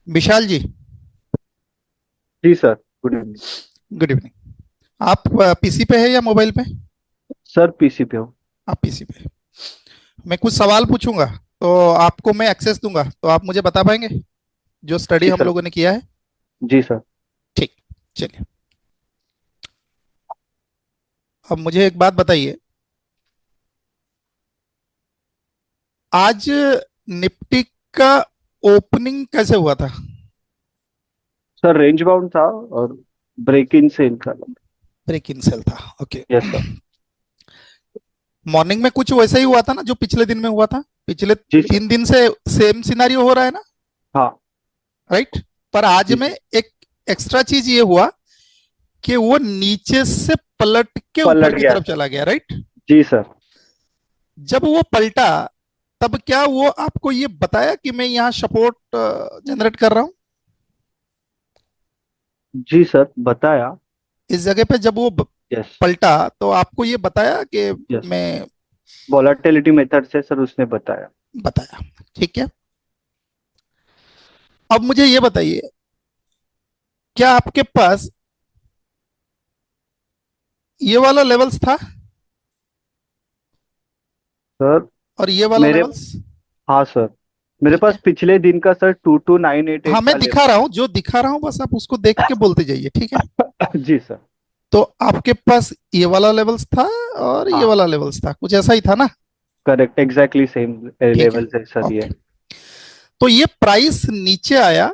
विशाल जी, जी sir. Good evening. Good evening. आप PC पे है या मोबाइल पे? सर पीसी पे हो। आप पीसी पे है। मैं कुछ सवाल पूछूंगा, तो आपको मैं एक्सेस दूंगा, तो आप मुझे बता पाएंगे जो स्टडी जी हम सर। लोगों ने किया है। जी सर। ठीक, चलिए। अब मुझे एक बात बताइए, आज निफ्टी का ओपनिंग कैसे हुआ था? सर रेंज बाउंड था और ब्रेक इन सेल था। ब्रेक इन सेल था, ओके। Yes sir. मॉर्निंग में कुछ वैसा ही हुआ था ना जो पिछले दिन में हुआ था? पिछले जी सर। 3 दिन से सेम सिनारियो हो रहा है ना, हाँ। राइट? पर आज जी में सर। एक एक्स्ट्रा चीज ये हुआ कि वो नीचे से पलट के ऊपर पलट की गया तरफ सर। चला गया, राइट? जी सर। जब वो पलटा, तब क्या वो आपको ये बताया कि मैं यहाँ सपोर्ट जनरेट कर रहा हूँ? जी सर बताया। इस जगह पे जब वो यस। पलटा, तो आपको ये बताया कि यस। मैं वॉलेटिलिटी मेथड से सर उसने बताया। बताया, ठीक है। अब मुझे ये बताइए, क्या आपके पास ये वाला लेवल्स था सर और ये वाला मेरे लेवल्स? हाँ सर। मेरे ठीक पास है, पिछले दिन का सर 22988 हाँ का मैं दिखा रहा हूं, जो दिखा रहा हूं बस आप उसको देख के बोलते जाइए, ठीक है? लेवल। जी सर। तो आपके पास ये वाला लेवल्स था और ये हाँ वाला लेवल्स था, कुछ ऐसा ही था ना? करेक्ट, एग्जैक्टली सेम ठीक है, लेवल है सर ये। ओके। तो ये प्राइस नीचे आया,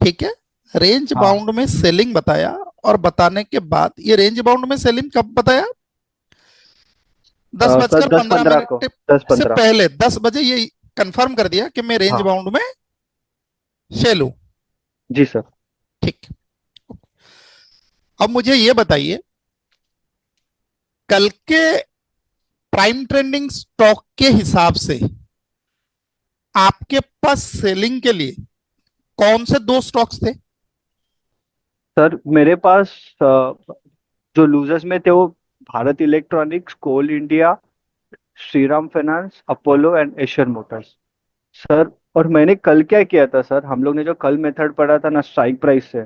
ठीक है, रेंज हाँ। बाउंड में सेलिंग बताया, और बताने के बाद ये रेंज बाउंड में सेलिंग कब बताया? दस सर बजकर दस पंद्रह पंद्रह को। मिनट दस से पंद्रह पहले 10 बजे ये कंफर्म कर दिया कि मैं रेंज हाँ। बाउंड में सेल हूं। जी सर। ठीक। अब मुझे ये बताइए, कल के प्राइम ट्रेंडिंग स्टॉक के हिसाब से आपके पास सेलिंग के लिए कौन से दो स्टॉक्स थे? सर मेरे पास जो लूजर्स में थे वो Bharat electronics, Coal India, Shriram finance, Apollo and Asian Motors. Sir और मैंने कल क्या किया था सर, हम लोग ने जो कल मेथड पढ़ा था ना स्ट्राइक प्राइस से।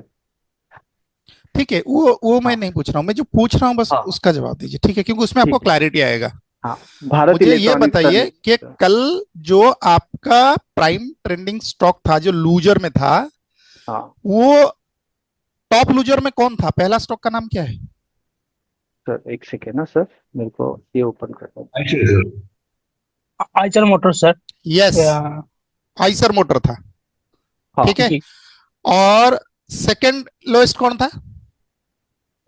ठीक है, वो मैं हाँ। नहीं पूछ रहा हूं, मैं जो पूछ रहा हूं बस हाँ। उसका जवाब दीजिए, ठीक है? क्योंकि उसमें आपको ठीक है। क्लैरिटी आएगा। हाँ भारत मुझे ये इलेक्ट्रॉनिक्स सर। बताइए कि कल जो आपका प्राइम ट्रेंडिंग स्टॉक था जो लूजर में था, हाँ वो टॉप लूजर में कौन था? पहला स्टॉक का नाम क्या है? सर एक सेकेंड ना सर, मेरे को ये ओपन करना है। Eicher motor sir. यस, या, आइसर मोटर था, हाँ ठीक है। जी। और सेकंड लोएस्ट कौन था?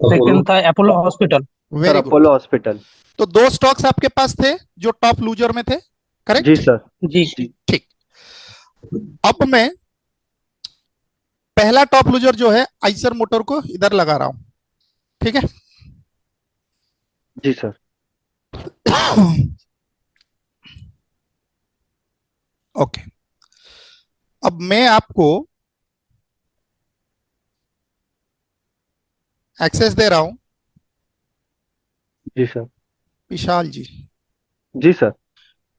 सेकंड था Apollo hospital. Sir very good. Apollo hospital. तो दो स्टॉक्स आपके पास थे जो टॉप लूजर में थे, जी करेक्ट? सर। जी। जी। ठीक। अब मैं पहला टॉप लूजर जो है आइसर मोटर को इधर लगा रहा हूं, ठीक है। जी सर। ओके। अब मैं आपको एक्सेस दे रहा हूं, जी सर। विशाल जी। जी सर।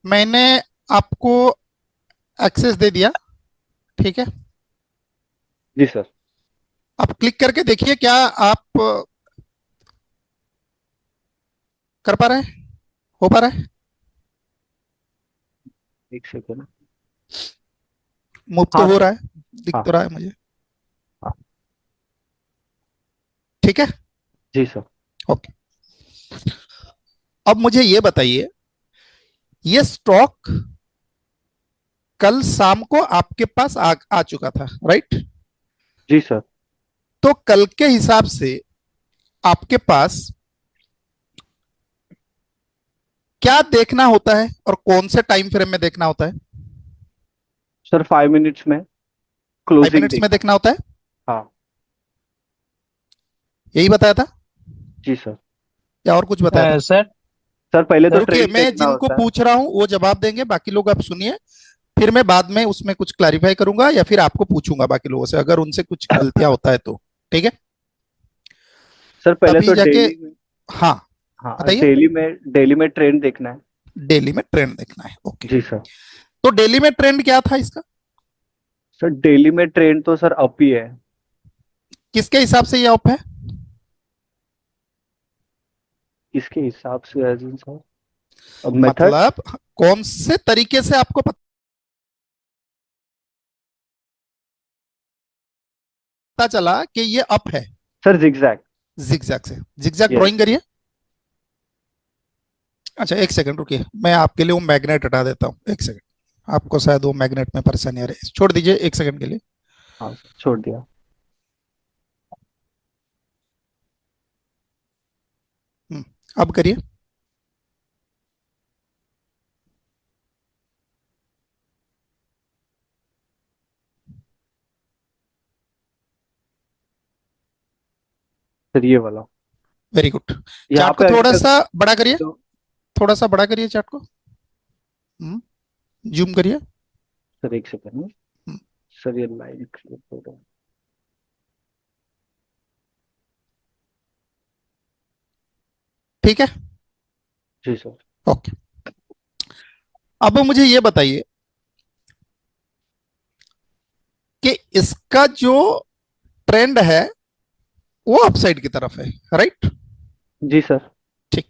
मैंने आपको एक्सेस दे दिया, ठीक है। जी सर। आप क्लिक करके देखिए, क्या आप कर पा रहे हैं, हो पा रहा है? एक सेकेंड। मूव तो हाँ हो सर। रहा है, दिख हाँ। तो रहा है मुझे, हाँ। ठीक है, जी सर। ओके। अब मुझे ये बताइए, ये स्टॉक कल शाम को आपके पास आ चुका था, राइट? जी सर। तो कल के हिसाब से आपके पास क्या देखना होता है और कौन से टाइम फ्रेम में देखना होता है? सर 5 मिनट्स में 5 क्लोजिंग मिनट्स में देखना। देखना होता है, हाँ। यही बताया था जी सर। या और कुछ बताया था? सर। सर पहले तो सर। रुकिए, ट्रेंड मैं देखना जिनको होता है। पूछ रहा हूं वो जवाब देंगे, बाकी लोग आप सुनिए। फिर मैं बाद में उसमें कुछ क्लैरिफाई करूंगा या फिर आपको पूछूंगा बाकी लोगों से, अगर उनसे कुछ गलतियां होता है तो, ठीक है। सर पहले तभी तो जाके, डेली में। हाँ हाँ बताइए। डेली में ट्रेंड देखना है। डेली में ट्रेंड देखना है, ओके। जी सर। तो डेली में ट्रेंड क्या था इसका? सर डेली में ट्रेंड तो सर अप ही है। किसके हिसाब से ये अप है? इसके हिसाब से एज इन सर, अब मेथड। मतलब कौन से तरीके से आपको पता चला कि ये अप है? Sir zigzag. जिगजैग से। Zigzag yes. ड्राइंग करिए। अच्छा एक सेकंड रुकिए, मैं आपके लिए वो मैग्नेट हटा देता हूँ, एक सेकंड। आपको शायद वो मैग्नेट में परेशानी आ रही है, छोड़ दीजिए एक सेकंड के लिए। हाँ सर, छोड़ दिया। अब करिए। सर ये वाला। Very good. यहाँ चार्ट को पे अभी थोड़ा तक सा बड़ा करिए। जो। थोड़ा सा बड़ा करिए चार्ट को। जूम करिए। सर एक सेकंड में। हम्म, सर ये लाइन क्लियर हो रहा है। ठीक है। जी सर। ओके। अब मुझे ये बताइए कि इसका जो ट्रेंड है वो अपसाइड की तरफ है, राइट? जी सर। ठीक।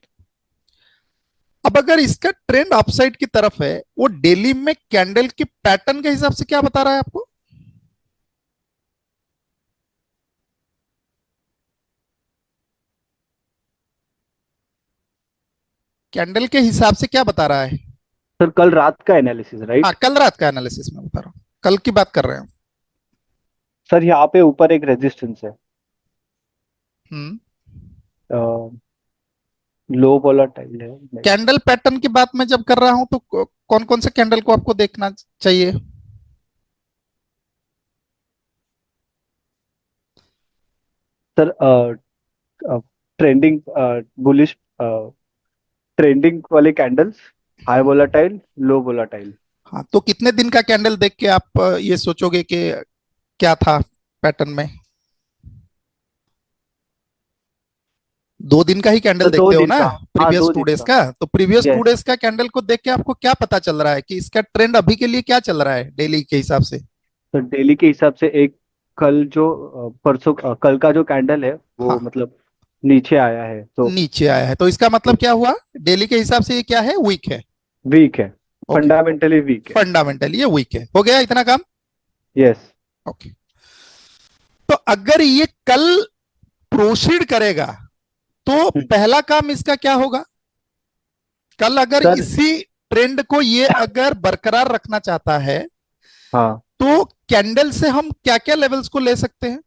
अब अगर इसका ट्रेंड अपसाइड की तरफ है, वो डेली में कैंडल की पैटर्न के हिसाब से क्या बता रहा है आपको? कैंडल के हिसाब से क्या बता रहा है? सर कल रात का एनालिसिस हाँ, राइट। कल रात का एनालिसिस में बता रहा हूँ, कल की बात कर रहे हैं। सर यहाँ पे ऊपर एक रेजिस्टेंस है। हम्म। लो वोलेटाइल है next। कैंडल पैटर्न की बात मैं जब कर रहा हूं तो कौन कौन से कैंडल को आपको देखना चाहिए? सर ट्रेंडिंग बुलिश ट्रेंडिंग वाले कैंडल्स, हाई वोलेटाइल, लो वोलेटाइल। हाँ, तो कितने दिन का कैंडल देख के आप ये सोचोगे कि क्या था पैटर्न में? 2 दिन का ही कैंडल सर दो देखते हो दिन ना? का। हाँ प्रीवियस दो टू दिन डेज का। का, तो प्रीवियस टू यस। डेज का कैंडल को देख के आपको क्या पता चल रहा है कि इसका ट्रेंड अभी के लिए क्या चल रहा है डेली के हिसाब से? सर डेली के हिसाब से एक कल जो परसों कल का जो कैंडल है वो हाँ, मतलब नीचे आया है तो नीचे आया है, तो इसका मतलब क्या हुआ? डेली के हिसाब से ये क्या है? वीक है। वीक है। ओके। फंडामेंटली वीक है। फंडामेंटली ये वीक है, हो गया इतना काम। यस। ओके। तो अगर ये कल प्रोसीड करेगा तो पहला काम इसका क्या होगा? कल अगर सर। इसी ट्रेंड को ये अगर बरकरार रखना चाहता है हाँ तो कैंडल से हम क्या क्या लेवल्स को ले सकते हैं?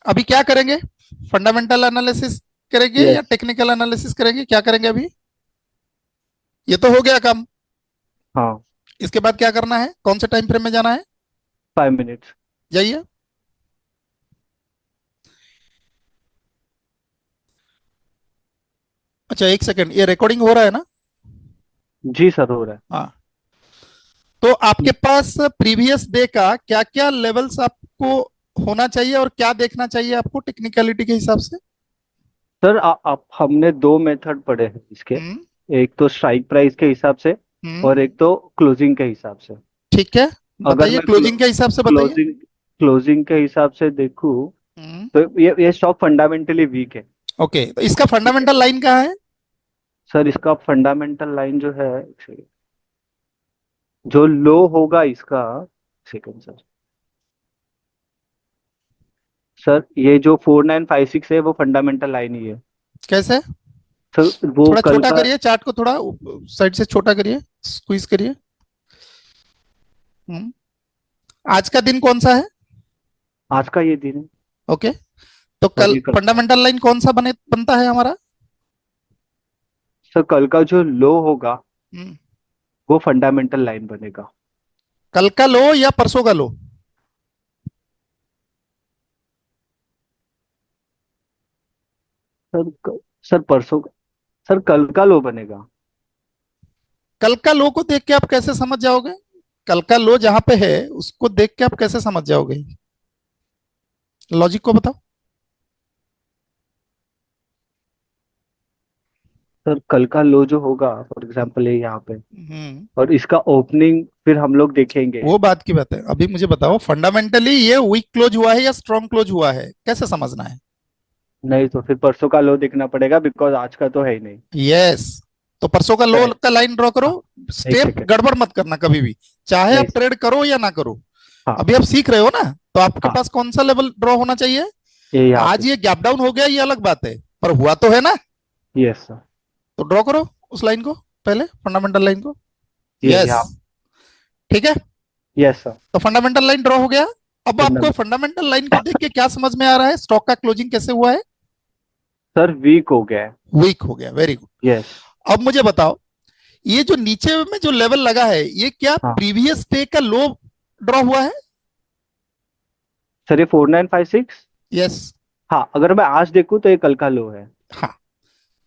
अभी क्या करेंगे? फंडामेंटल एनालिसिस करेंगे या यस। टेक्निकल एनालिसिस करेंगे? क्या करेंगे अभी? ये तो हो गया काम। हाँ। इसके बाद क्या करना है? कौन से टाइम फ्रेम में जाना है? 5 मिनट्स। जाइए। अच्छा एक सेकंड, ये रिकॉर्डिंग हो रहा है ना? जी सर हो रहा है। हाँ। तो आपके पास प्रीवियस डे का क्या क्या लेवल्स आपको होना चाहिए और क्या देखना चाहिए आपको टेक्निकलिटी के हिसाब से? सर आप हमने दो मेथड पढ़े हैं इसके। हम्म। एक तो स्ट्राइक प्राइस के हिसाब से हम्म। और एक तो क्लोजिंग के हिसाब से। ठीक है। अगर बताइए, मैं क्लोजिंग के हिसाब से बताइए। क्लोजिंग क्लोजिंग के हिसाब से देखूं हम्म। तो ये स्टॉक फंडामेंटली वीक है। ओके, तो इसका ठीक है। फंडामेंटल लाइन कहाँ है? सर इसका फंडामेंटल लाइन जो है जो लो होगा इसका। Second sir. सर ये जो 4956 है वो फंडामेंटल लाइन ही है। कैसे? सर वो थोड़ा कल छोटा का। करिए चार्ट को, थोड़ा साइड से छोटा करिए, स्क्वीज करिए। हम्म। आज का दिन कौन सा है? आज का ये दिन है। ओके। तो और कल ये कल का। फंडामेंटल लाइन कौन सा बनता है हमारा? सर कल का जो लो होगा हम्म। वो फंडामेंटल लाइन बनेगा। कल का लो या परसों का लो? सर सर परसों सर कल का लो बनेगा। कल का लो को देख के आप कैसे समझ जाओगे? कल का लो जहां पे है उसको देख के आप कैसे समझ जाओगे? लॉजिक को बताओ। सर कल का लो जो होगा फॉर एग्जांपल ये यहाँ पे, हम्म, और इसका ओपनिंग फिर हम लोग देखेंगे। वो बात की बात है। अभी मुझे बताओ, हाँ, फंडामेंटली ये वीक क्लोज हुआ है या स्ट्रॉन्ग क्लोज हुआ है, कैसे समझना है? नहीं तो फिर परसों का लो देखना पड़ेगा, बिकॉज आज का तो है ही नहीं। यस, तो परसों का लो करेक्ट। का लाइन ड्रॉ करो। हाँ, एक स्टेप सेकेंड। गड़बड़ मत करना कभी भी, चाहे नहीं आप सर। ट्रेड करो या ना करो। हाँ। अभी आप सीख रहे हो ना, तो आपके हाँ, पास कौन सा लेवल ड्रॉ होना चाहिए? ये यहाँ पे। आज ये गैप डाउन हो गया, ये अलग बात है, पर हुआ तो है ना। Yes sir. तो ड्रॉ करो उस लाइन को, पहले फंडामेंटल लाइन को। ये यस, यहाँ। ठीक है। Yes sir. तो फंडामेंटल लाइन ड्रॉ हो गया। अब आपको फंडामेंटल। फंडामेंटल लाइन को देख के क्या समझ में आ रहा है, स्टॉक का क्लोजिंग कैसे हुआ है? सर वीक हो गया है। वीक हो गया, वेरी गुड। यस। अब मुझे बताओ, ये जो नीचे में जो लेवल लगा है, ये क्या हाँ प्रीवियस डे का लो ड्रॉ हुआ है? सर, ये 4956। यस। हाँ, अगर मैं आज देखूँ तो ये कल का लो है। हाँ,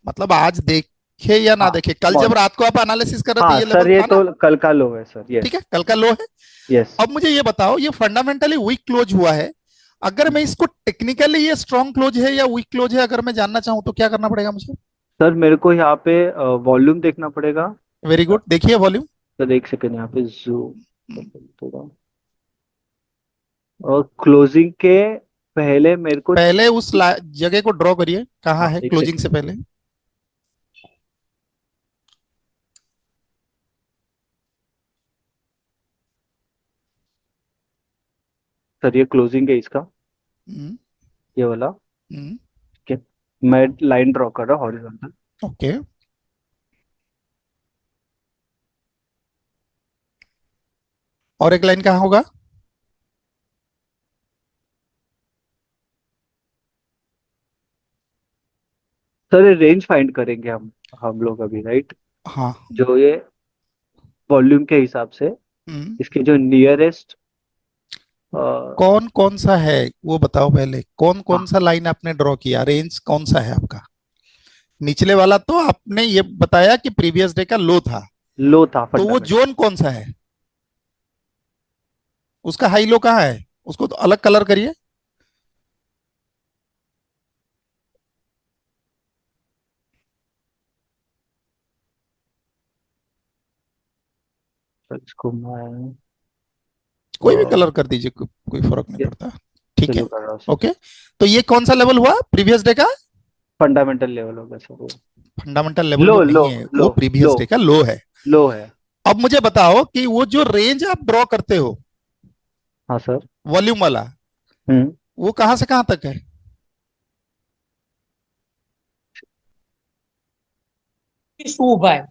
मतलब आज देखे या ना हाँ, देखे, कल जब मॉर्निंग। रात को आप एनालिसिस कर रहे थे हाँ ये सर, लेवल ये था ना? तो कल का लो है सर। ठीक यस। है, कल का लो है। यस। अब मुझे ये बताओ, ये फंडामेंटली वीक क्लोज हुआ है, अगर मैं इसको टेक्निकली ये स्ट्रॉन्ग क्लोज है या वीक क्लोज है अगर मैं जानना चाहूं तो क्या करना पड़ेगा मुझे? सर मेरे को यहाँ पे वॉल्यूम देखना पड़ेगा। वेरी गुड, देखिए वॉल्यूम। सर एक सेकंड, यहाँ पे जूम थोड़ा। और क्लोजिंग के पहले मेरे को। पहले उस जगह को ड्रॉ करिए, कहाँ हाँ, है एक क्लोजिंग सेकंड। से पहले? सर ये क्लोजिंग है इसका, हम्म, ये वाला। हम्म, ठीक है, मैं लाइन ड्रॉ कर रहा हूँ हॉरिजॉन्टल। ओके। और एक लाइन कहाँ होगा? सर ये रेंज फाइंड करेंगे हम लोग अभी, राइट? हाँ। जो ये वॉल्यूम के हिसाब से हम्म, इसके जो नियरेस्ट। कौन कौन सा है वो बताओ पहले, कौन कौन हाँ, सा लाइन आपने ड्रॉ किया, रेंज कौन सा है आपका? निचले वाला तो आपने ये बताया कि प्रीवियस डे का लो था, लो था तो वो फंडामेंटल। जोन कौन सा है? उसका हाई लो कहाँ है? उसको तो अलग कलर करिए। सर इसको मैं कोई भी कलर कर दीजिए, कोई फर्क नहीं ये पड़ता। ठीक है, चलो कर रहा हूँ सर। ओके। तो ये कौन सा लेवल हुआ प्रीवियस डे का? फंडामेंटल लेवल होगा सर वो। फंडामेंटल लेवल लो वो लो नहीं है, लो वो लो प्रीवियस डे का लो है। लो है। अब मुझे बताओ कि वो जो रेंज आप ड्रॉ करते हो, हाँ सर। वॉल्यूम वाला, हम्म। वो कहां से कहां तक है? ऊपर है।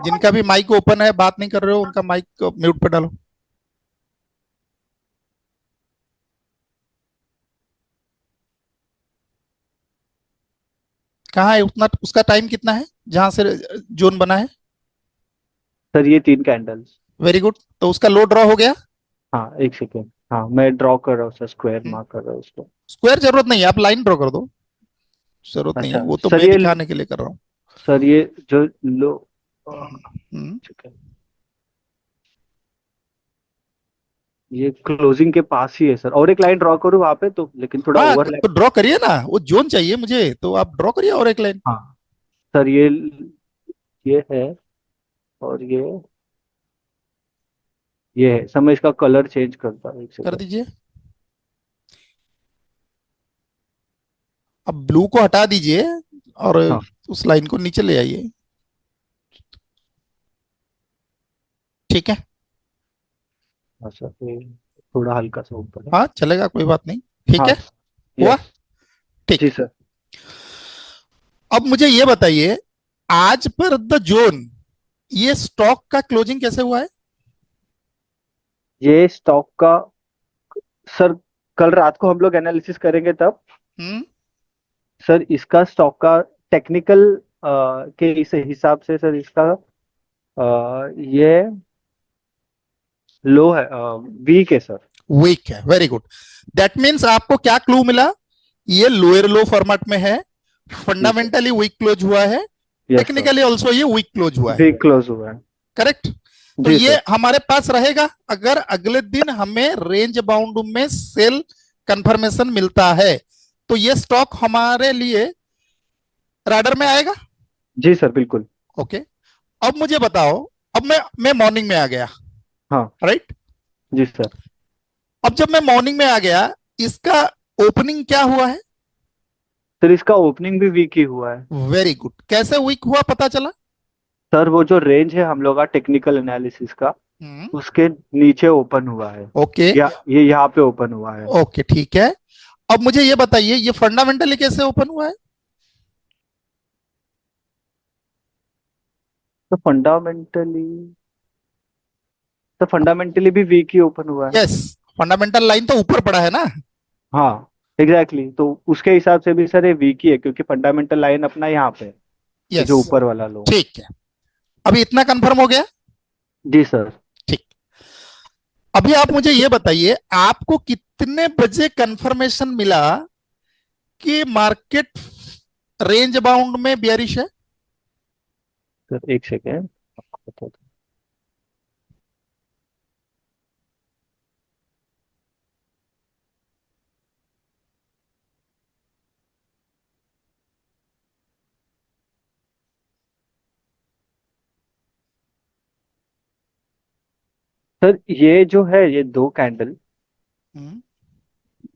जिनका भी माइक ओपन है, बात नहीं कर रहे हो, उनका माइक म्यूट पे डालो। कहाँ है उतना, उसका टाइम कितना है जहां से जोन बना है? सर ये 3 कैंडल्स। वेरी गुड, तो उसका लो ड्रॉ हो गया। हाँ एक सेकेंड, हाँ मैं ड्रॉ कर रहा हूँ सर, स्क्वायर मार्क कर रहा हूँ उसको। स्क्वायर जरूरत नहीं है, आप लाइन ड्रॉ कर दो, जरूरत नहीं है, अच्छा वो तो सर मैं ये। दिखाने के लिए कर रहा हूँ। सर ये जो लो। हम्म, ठीक है, ये क्लोजिंग के पास ही है सर, और एक लाइन ड्रॉ करूँ वहां पे तो, लेकिन थोड़ा हाँ ओवरलैप। तो ड्रॉ करिए ना, वो जोन चाहिए मुझे, तो आप ड्रॉ करिए और एक लाइन। हाँ सर, ये है, और ये है सर। मैं इसका कलर चेंज करता हूँ, एक कर सेकेंड। दीजिए। अब ब्लू को हटा दीजिए और हाँ। उस लाइन को नीचे ले आइए। ठीक है। हाँ सर, ये थोड़ा हल्का सा ऊपर है। हाँ चलेगा, कोई बात नहीं। ठीक हाँ। है, हुआ। यस। ठीक। जी सर। अब मुझे ये बताइए, आज पर द जोन, ये स्टॉक का क्लोजिंग कैसे हुआ है? ये स्टॉक का सर, कल रात को हम लोग एनालिसिस करेंगे तब। हम्म, सर इसका स्टॉक का टेक्निकल के इस हिसाब से सर, इसका ये लो है, वीक है सर। वीक है, वेरी गुड। दैट मीन्स आपको क्या क्लू मिला? ये लोअर लो फॉर्मेट में है, जी सर। फंडामेंटली वीक क्लोज हुआ है, यस सर। टेक्निकली ऑल्सो ये वीक क्लोज हुआ है। वीक क्लोज हुआ है। करेक्ट। तो जी ये सर। हमारे पास रहेगा अगर अगले दिन हमें रेंज बाउंड में सेल कंफर्मेशन मिलता है, तो ये स्टॉक हमारे लिए रैडर में आएगा। जी सर, बिल्कुल। ओके, अब मुझे बताओ, अब मैं मॉर्निंग में आ गया, हाँ राइट। जी सर। अब जब मैं मॉर्निंग में आ गया, इसका ओपनिंग क्या हुआ है? सर इसका ओपनिंग भी वीक ही हुआ है। Very good. कैसे वीक हुआ पता चला? सर वो जो रेंज है हम लोग का टेक्निकल एनालिसिस का, हम्म। उसके नीचे ओपन हुआ है। ओके। या ये यहाँ पे ओपन हुआ है। ओके ठीक है। अब मुझे ये बताइए, ये फंडामेंटली कैसे ओपन हुआ है? तो फंडामेंटली भी वीक ही ओपन हुआ है। यस, फंडामेंटल लाइन तो ऊपर पड़ा है ना। हाँ एग्जैक्टली exactly। तो उसके हिसाब से भी सर ये वीक ही है, क्योंकि फंडामेंटल लाइन अपना यहाँ पे है, ये यस, जो ऊपर वाला लो। ठीक है। अभी इतना कंफर्म हो गया? जी सर। ठीक। अभी आप मुझे ये बताइए, आपको कितने बजे कंफर्मेशन मिला कि मार्केट रेंज बाउंड में बियरिश है? सर एक सेकेंड आपको बता दूं। सर ये जो है, ये दो कैंडल हम्म।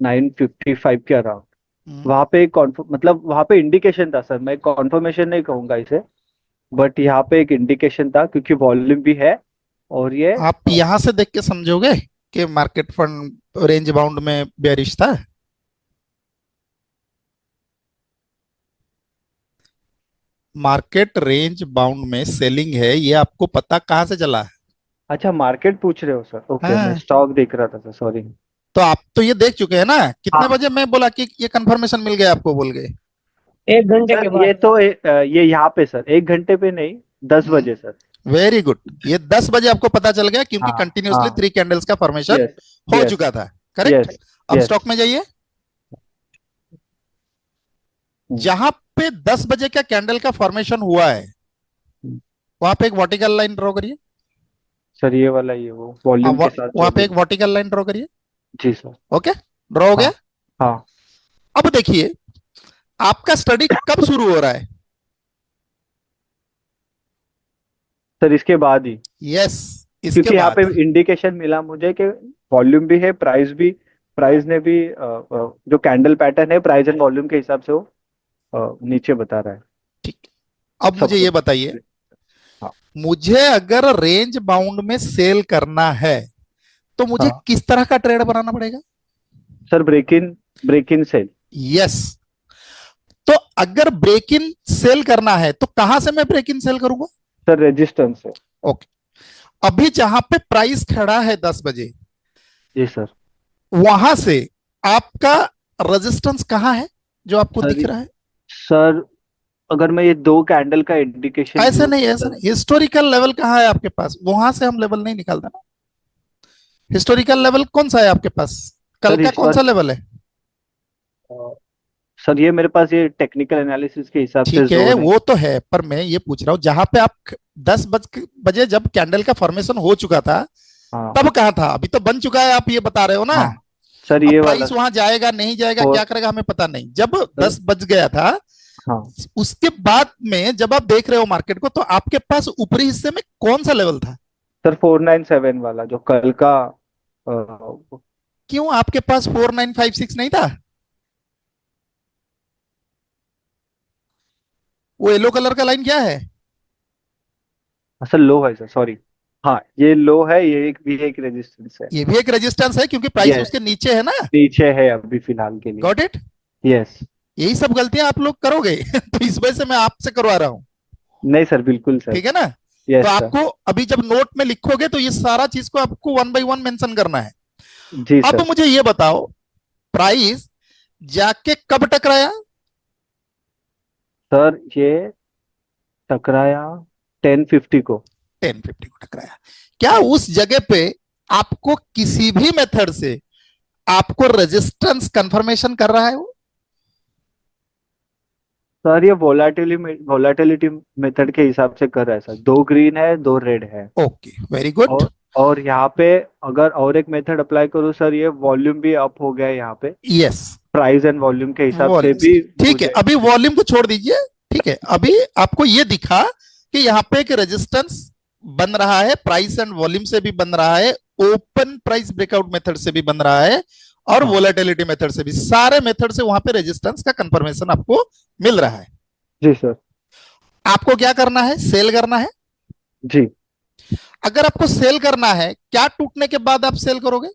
9:55 के अराउंड, हम्म। वहां पे मतलब वहां पे इंडिकेशन था सर, मैं कॉन्फर्मेशन नहीं कहूंगा इसे, बट यहाँ पे एक इंडिकेशन था क्योंकि वॉल्यूम भी है। और ये आप यहां से देख के समझोगे कि मार्केट फंड रेंज बाउंड में बेरिश था। मार्केट रेंज बाउंड में सेलिंग है, ये आपको पता कहां से चला? अच्छा मार्केट पूछ रहे हो सर, ओके, मैं हाँ, स्टॉक देख रहा था सर, सॉरी। तो आप तो ये देख चुके हैं ना। कितने हाँ बजे मैं बोला कि ये कंफर्मेशन मिल गया आपको बोल गए? 1 घंटे के सर, ये बाद। तो ये यहाँ पे सर 1 घंटे पे नहीं, 10 बजे सर। Very good. ये 10 बजे आपको पता चल गया क्योंकि हाँ कंटिन्यूअसली हाँ। 3 कैंडल्स का फॉर्मेशन यस हो यस चुका था, करेक्ट। यस अब यस। स्टॉक में जाइए, जहां पे 10 बजे का कैंडल का फॉर्मेशन हुआ है, वहां पे एक वर्टिकल लाइन ड्रॉ करिए। सर ये वाला, ये वो हाँ, वॉल्यूम के साथ वहां जो पे भी। एक वर्टिकल लाइन ड्रॉ करिए। जी सर। ओके, ड्रॉ हो हाँ गया। हाँ। अब देखिए, आपका स्टडी कब शुरू हो रहा है? सर इसके बाद ही, यस, इसके क्योंकि यहाँ पे बाद। इंडिकेशन मिला मुझे कि वॉल्यूम भी है, प्राइस भी, प्राइस ने भी जो कैंडल पैटर्न है प्राइस एंड वॉल्यूम के हिसाब से वो नीचे बता रहा है ठीक। अब सब मुझे ये कुछ। बताइए, हाँ मुझे अगर रेंज बाउंड में सेल करना है तो मुझे हाँ। किस तरह का ट्रेड बनाना पड़ेगा? Sir break in sell. Yes. तो अगर ब्रेक इन सेल करना है तो कहां से मैं ब्रेक इन सेल करूंगा? सर रेजिस्टेंस है। ओके। अभी जहां पे प्राइस खड़ा है 10 बजे, जी सर। वहां से आपका रेजिस्टेंस कहां है जो आपको सर दिख रहा है? सर अगर मैं ये दो कैंडल का इंडिकेशन ऐसे यूज नहीं, ऐसे कर। नहीं, हिस्टोरिकल लेवल कहां है आपके पास? वहां से हम लेवल नहीं निकालते ना। हिस्टोरिकल लेवल कौन सा है आपके पास? कल सर का इस कौन बार सा लेवल है? सर ये मेरे पास ये टेक्निकल एनालिसिस के हिसाब से ठीक है, जोन है। वो तो है, पर मैं ये पूछ रहा हूं, जहां पे आप 10 बजे जब कैंडल का फॉर्मेशन हो चुका था, हाँ तब कहा था? अभी तो बन चुका है, आप ये बता रहे हो ना। हाँ। सर अब ये वाला प्राइस वहां जाएगा नहीं जाएगा, और क्या करेगा, हमें पता नहीं। जब सर। 10 बज गया था, हाँ उसके बाद में जब आप देख रहे हो मार्केट को, तो आपके पास ऊपरी हिस्से में कौन सा लेवल था? सर 497 वाला जो कल का अ, क्यों आपके पास 4956 नहीं था? वो येलो कलर का लाइन क्या है? सर लो है सर, सॉरी। हाँ ये लो है, ये एक भी एक रेजिस्टेंस है। ये भी एक रेजिस्टेंस है क्योंकि प्राइस यस, उसके नीचे है ना। नीचे है अभी फिलहाल के लिए। Got it. यस। यही सब गलतियां आप लोग करोगे तो इस वजह से मैं आपसे करवा रहा हूं। नहीं सर, बिल्कुल सर। ठीक है ना। तो यस सर। आपको अभी जब नोट में लिखोगे तो ये सारा चीज को आपको 1 बाय 1 मेंशन करना है। जी अब सर। मुझे ये बताओ, प्राइस जाके कब टकराया? सर ये टकराया 10:50 को। 10:50 को टकराया। क्या उस जगह पे आपको किसी भी मेथड से आपको रेजिस्टेंस कंफर्मेशन कर रहा है वो? सर ये वोलाटिलिटी मेथड के हिसाब से कर रहा है सर, दो ग्रीन है दो रेड है। Okay, very good. और यहाँ पे अगर और एक मेथड अप्लाई करूँ सर, ये वॉल्यूम भी अप हो गया है यहाँ पे। यस, प्राइस एंड वॉल्यूम के हिसाब से वॉल्यूम भी ठीक है, मुझे अभी वॉल्यूम को छोड़ दीजिए। ठीक है, अभी आपको ये दिखा कि यहाँ पे एक रेजिस्टेंस बन रहा है, प्राइस एंड वॉल्यूम से भी बन रहा है, ओपन प्राइस ब्रेकआउट मेथड से भी बन रहा है, और हाँ वोलेटिलिटी मेथड से भी, सारे मेथड से वहां पे रेजिस्टेंस का कंफर्मेशन आपको मिल रहा है। जी सर। आपको क्या करना है? सेल करना है। जी अगर आपको सेल करना है, क्या टूटने के बाद आप सेल करोगे?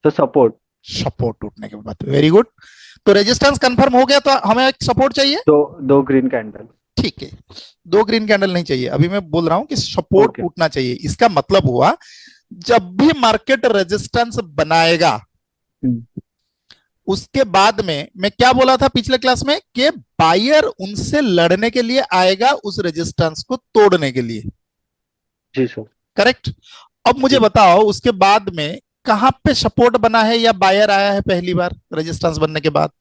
तो सपोर्ट। सपोर्ट टूटने के बाद। Very good. तो रेजिस्टेंस कंफर्म हो गया, तो हमें एक सपोर्ट चाहिए। दो दो ग्रीन कैंडल। ठीक है, दो ग्रीन कैंडल नहीं चाहिए, अभी मैं बोल रहा हूं कि सपोर्ट ओके। टूटना चाहिए। इसका मतलब हुआ, जब भी मार्केट रेजिस्टेंस बनाएगा, उसके बाद में मैं क्या बोला था पिछले क्लास में, कि बायर उनसे लड़ने के लिए आएगा, उस रेजिस्टेंस को तोड़ने के लिए। जी सर। करेक्ट। अब मुझे जी बताओ, उसके बाद में कहां पे सपोर्ट बना है या बायर आया है पहली बार रेजिस्टेंस बनने के बाद?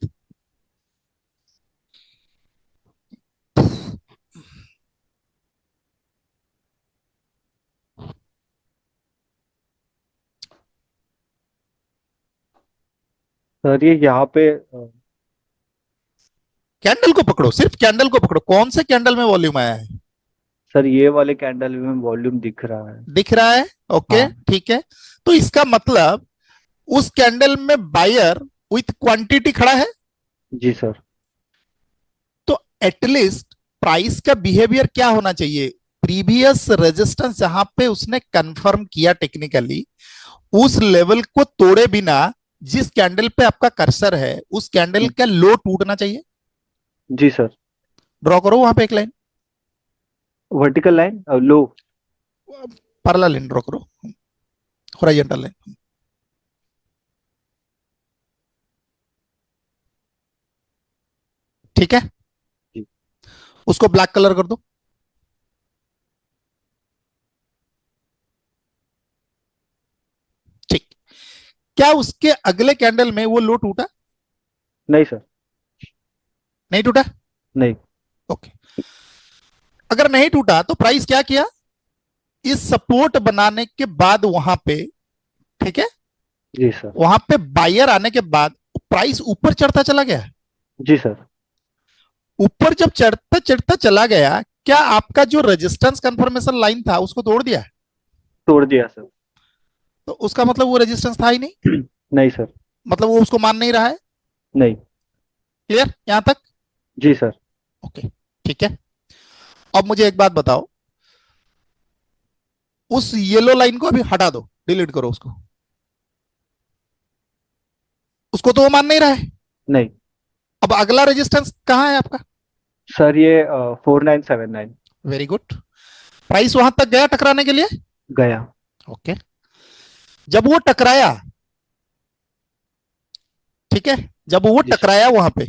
सर ये यहाँ पे कैंडल को पकड़ो, सिर्फ कैंडल को पकड़ो, कौन से कैंडल में वॉल्यूम आया है? सर ये वाले कैंडल में वॉल्यूम दिख रहा है। दिख रहा है। ओके हाँ ठीक है। तो इसका मतलब उस कैंडल में बायर विथ क्वांटिटी खड़ा है। जी सर। तो एटलीस्ट प्राइस का बिहेवियर क्या होना चाहिए? प्रीवियस रेजिस्टेंस जहां पे उसने कंफर्म किया टेक्निकली, उस लेवल को तोड़े बिना जिस कैंडल पे आपका कर्सर है, उस कैंडल का लो टूटना चाहिए। जी सर। ड्रॉ करो वहां पे एक लाइन, वर्टिकल लाइन लो। पैरेलल लाइन ड्रॉ करो, हॉरिजॉन्टल लाइन। ठीक है, जी उसको ब्लैक कलर कर दो। ठीक। क्या उसके अगले कैंडल में वो लो टूटा? नहीं सर। नहीं टूटा। नहीं। ओके। अगर नहीं टूटा तो प्राइस क्या किया? इस सपोर्ट बनाने के बाद वहां पे, ठीक है, जी सर। वहां पे बायर आने के बाद प्राइस ऊपर चढ़ता चला गया। जी सर। ऊपर जब चढ़ता चढ़ता चला गया, क्या आपका जो रेजिस्टेंस कंफर्मेशन लाइन था उसको तोड़ दिया? तोड़ दिया सर। तो उसका मतलब वो रेजिस्टेंस था ही नहीं, नहीं सर। मतलब वो उसको मान नहीं रहा है। नहीं। क्लियर यहां तक? जी सर। ओके ठीक है। अब मुझे एक बात बताओ, उस येलो लाइन को अभी हटा दो, डिलीट करो उसको। उसको तो वो मान नहीं रहा है। नहीं अब अगला रेजिस्टेंस कहां है आपका? सर ये 4979 वेरी गुड। प्राइस वहां तक गया टकराने के लिए? गया। ओके। जब वो टकराया, ठीक है, जब वो जी सर। टकराया वहां पे,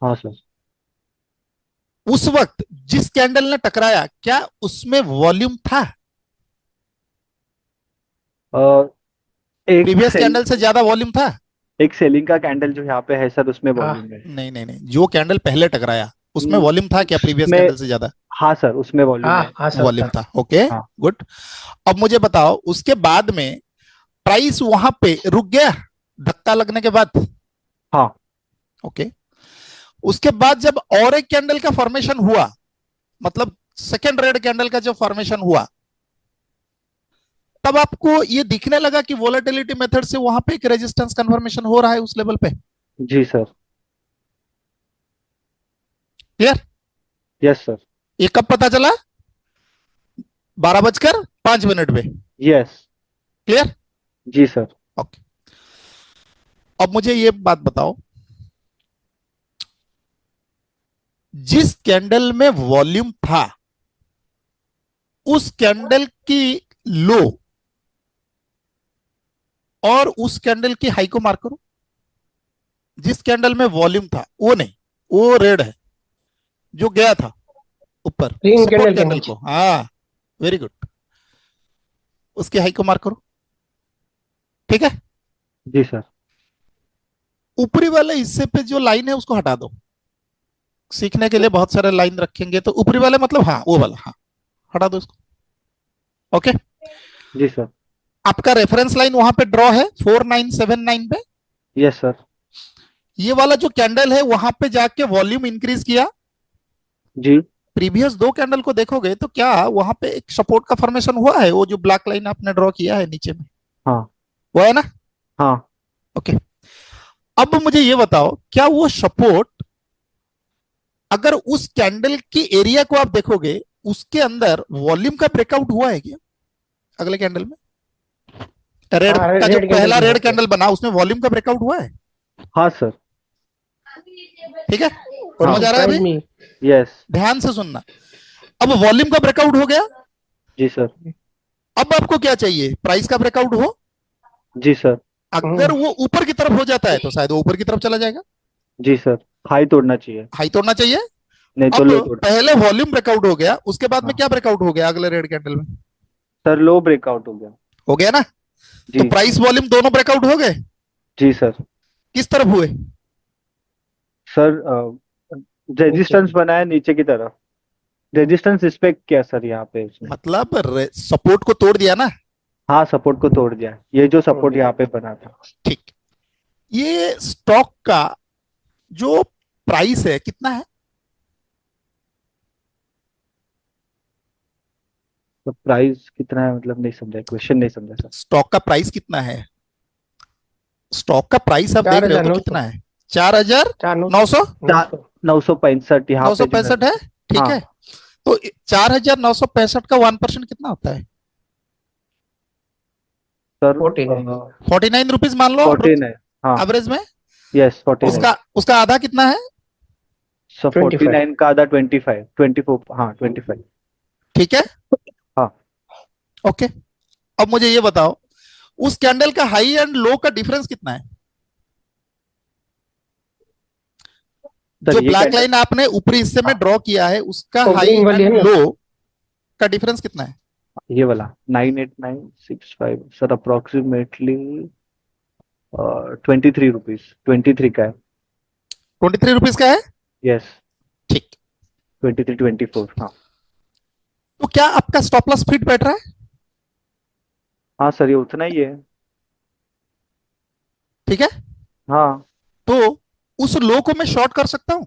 हाँ सर। उस वक्त जिस कैंडल ने टकराया, क्या उसमें वॉल्यूम था? अ, एक प्रीवियस सेल कैंडल से ज्यादा वॉल्यूम था? एक सेलिंग का कैंडल जो यहाँ पे है सर उसमें हाँ वॉल्यूम है। नहीं नहीं नहीं, जो कैंडल पहले टकराया उसमें वॉल्यूम था क्या प्रीवियस उसमें कैंडल से ज्यादा? हाँ सर उसमें वॉल्यूम हाँ है। हाँ सर वॉल्यूम था। था। ओके हाँ गुड। अब मुझे बताओ, उसके बाद में प्राइस वहां पे रुक गया धक्का लगने के बाद? हाँ। ओके। उसके बाद जब और एक कैंडल का फॉर्मेशन हुआ, मतलब सेकेंड रेड कैंडल का जो फॉर्मेशन हुआ, तब आपको ये दिखने लगा कि वोलेटिलिटी मेथड से वहां पे एक रेजिस्टेंस कन्फर्मेशन हो रहा है उस लेवल पे। जी सर। क्लियर? Yes sir. ये कब पता चला? 12:05 पे। यस। क्लियर? जी सर। ओके। अब मुझे ये बात बताओ, जिस कैंडल में वॉल्यूम था, उस कैंडल की लो और उस कैंडल की हाई को मार्क करो। जिस कैंडल में वॉल्यूम था वो नहीं, वो रेड है, जो गया था ऊपर ग्रीन सपोर्ट कैंडल के कैंडल नीचे। को। हाँ वेरी गुड, उसकी हाई को मार्क करो। ठीक है। जी सर। ऊपरी वाले हिस्से पे जो लाइन है उसको हटा दो। सीखने के लिए बहुत सारे लाइन रखेंगे, तो ऊपरी वाले मतलब हाँ वो वाला, हाँ हटा दो इसको। ओके। जी सर। आपका रेफरेंस लाइन वहां पे ड्रॉ है 4979 पे। Yes sir. ये वाला जो कैंडल है वहां पे जाके वॉल्यूम इंक्रीज किया। जी। प्रीवियस दो कैंडल को देखोगे तो क्या वहां पे एक सपोर्ट का फॉर्मेशन हुआ है, वो जो ब्लैक लाइन आपने ड्रॉ किया है नीचे में, हाँ। वो है ना? हाँ ओके। अब मुझे ये बताओ, क्या वो सपोर्ट, अगर उस कैंडल की एरिया को आप देखोगे, उसके अंदर वॉल्यूम का ब्रेकआउट हुआ है क्या अगले कैंडल में? रेड हाँ, का जो रेड कैंडल पहला में हो रेड गया। कैंडल बना उसमें वॉल्यूम का ब्रेकआउट हुआ है? हाँ सर। ठीक है, और हाँ। मजा आ रहा है प्राइस अभी? में। यस। ध्यान से सुनना। अब वॉल्यूम का ब्रेकआउट हो गया। जी सर। अब आपको क्या चाहिए? प्राइस का ब्रेकआउट हो। जी सर। अगर वो ऊपर की तरफ हो जाता है तो शायद वो ऊपर की तरफ चला जाएगा, जी सर। हाई तोड़ना चाहिए, हाई तोड़ना चाहिए। नहीं तो अब लो तोड़ना पहले चाहिए। वॉल्यूम ब्रेकआउट हो गया, उसके बाद में हाँ क्या ब्रेकआउट हो गया अगले रेड कैंडल में? सर, लो ब्रेकआउट हो गया। हो गया ना? तो जी। प्राइस वॉल्यूम दोनों ब्रेकआउट हो गए। जी सर। किस तरफ हुए? सर नीचे। रेजिस्टेंस बनाया नीचे की तरफ, रेजिस्टेंस रिस्पेक्ट किया सर यहाँ पे उसने। मतलब सपोर्ट को तोड़ दिया ना? हाँ, सपोर्ट को तोड़ दिया, ये जो तोड़ सपोर्ट दिया। यहाँ पे बना था। ठीक। ये स्टॉक का जो प्राइस है कितना है? तो प्राइस कितना है मतलब, नहीं समझा, क्वेश्चन नहीं समझा सर। स्टॉक का प्राइस कितना है? स्टॉक का प्राइस आप चार देख रहे हो हजार तो नौ सौ कितना है? 4,900। 900। 965 यहाँ नौ सौ पे जो है। पैंसठ है। ठीक हाँ। है। तो 4,965 का 1% कितना होता है? सर 49। 49 रुपीज मान लो 49। हाँ। एवरेज में। यस 49। उसका उसका आधा कितना है? सर 25। 49 का आधा 25, 24, हाँ 25। ठीक है। हाँ ओके। अब मुझे ये बताओ, उस कैंडल का हाई एंड लो का डिफरेंस कितना है? सर, जो ये ब्लैक कैंडल। लाइन आपने ऊपरी हिस्से में हाँ, ड्रॉ किया है उसका वो हाई ग्रीन वाली है एंड ना। लो का डिफरेंस कितना है? ये वाला 98965 सर, अप्रोक्सीमेटली 23 रुपीज, 23 का है। 23 रुपीज का है। यस। ठीक। 23, 24, हाँ। तो क्या आपका स्टॉप लॉस फिट बैठ रहा है? हाँ सर, ये उतना ही है। ठीक है। हाँ तो उस लो को मैं शॉर्ट कर सकता हूं?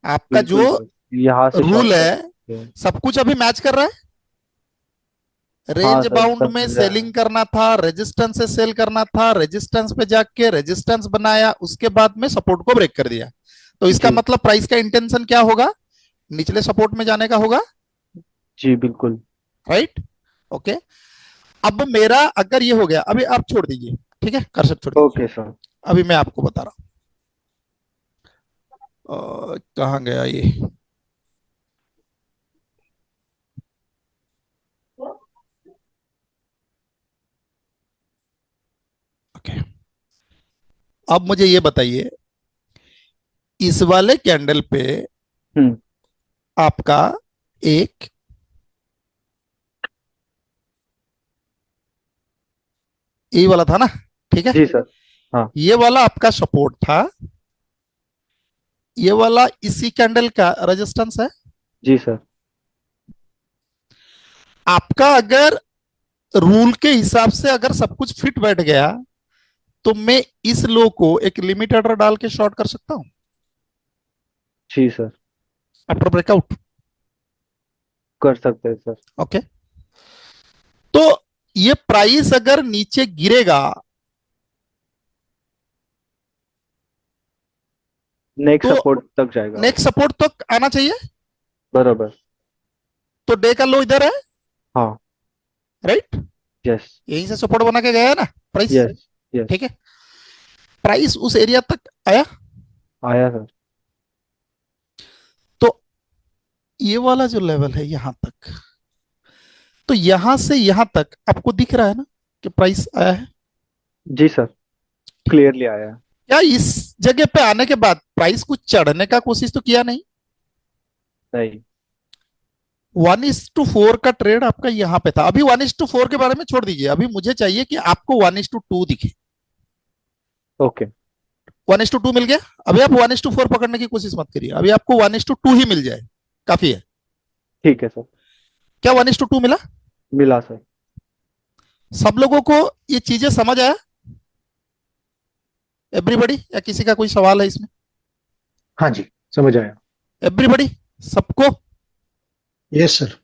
आपका जो बिल्कुल सर, यहाँ से शॉर्ट रूल कर है, सकते हैं। सब कुछ अभी मैच कर रहा है। हाँ रेंज सर, बाउंड सब में मिल रहा है। सेलिंग करना था, रेजिस्टेंस से सेल करना था, रेजिस्टेंस पे जाके रेजिस्टेंस बनाया, उसके बाद में सपोर्ट को ब्रेक कर दिया। तो इसका जी। मतलब प्राइस का इंटेंशन क्या होगा? निचले सपोर्ट में जाने का होगा। जी बिल्कुल। राइट। ओके। अब मेरा अगर ये हो गया, अभी आप छोड़ दीजिए, ठीक है, कर्सर छोड़ दीजिए। Okay sir. अभी मैं आपको बता रहा हूं, कहाँ गया ये? ओके। अब मुझे ये बताइए, इस वाले कैंडल पे हम्म। आपका एक, ये वाला था ना? ठीक है। जी सर। हाँ। ये वाला आपका सपोर्ट था, ये वाला इसी कैंडल का रेजिस्टेंस है। जी सर। आपका अगर रूल के हिसाब से अगर सब कुछ फिट बैठ गया तो मैं इस लो को एक लिमिट ऑर्डर डाल के शॉर्ट कर सकता हूं जी सर। After breakout. कर सकते हैं सर। ओके। तो ये प्राइस अगर नीचे गिरेगा, नेक्स्ट तो सपोर्ट तक जाएगा वो। नेक्स्ट सपोर्ट तक आना चाहिए। बराबर। तो डे का लो इधर है। हाँ। राइट। यस। यहीं से सपोर्ट बना के गया है ना प्राइस? यस। यस। ठीक है। प्राइस उस एरिया तक आया। आया सर। तो ये वाला जो लेवल है यहां तक, तो यहां से यहां तक आपको दिख रहा है ना कि प्राइस आया है। जी सर, क्लियरली आया है। क्या इस जगह पे आने के बाद प्राइस कुछ चढ़ने का कोशिश तो किया नहीं? नहीं। 1:4 का ट्रेड आपका यहां पे था। अभी 1:4 के बारे में छोड़ दीजिए, अभी मुझे चाहिए कि आपको 1:2 दिखे। ओके। 1:2 मिल गया। अभी आप 1:4 पकड़ने की कोशिश मत करिए, अभी आपको 1:2 ही मिल जाए काफी है। ठीक है सर। क्या 1:2 मिला? मिला सर। सब लोगों को ये चीजें समझ आया? एवरीबॉडी, या किसी का कोई सवाल है इसमें? हाँ जी, समझ आया। एवरीबॉडी, सबको? Yes sir.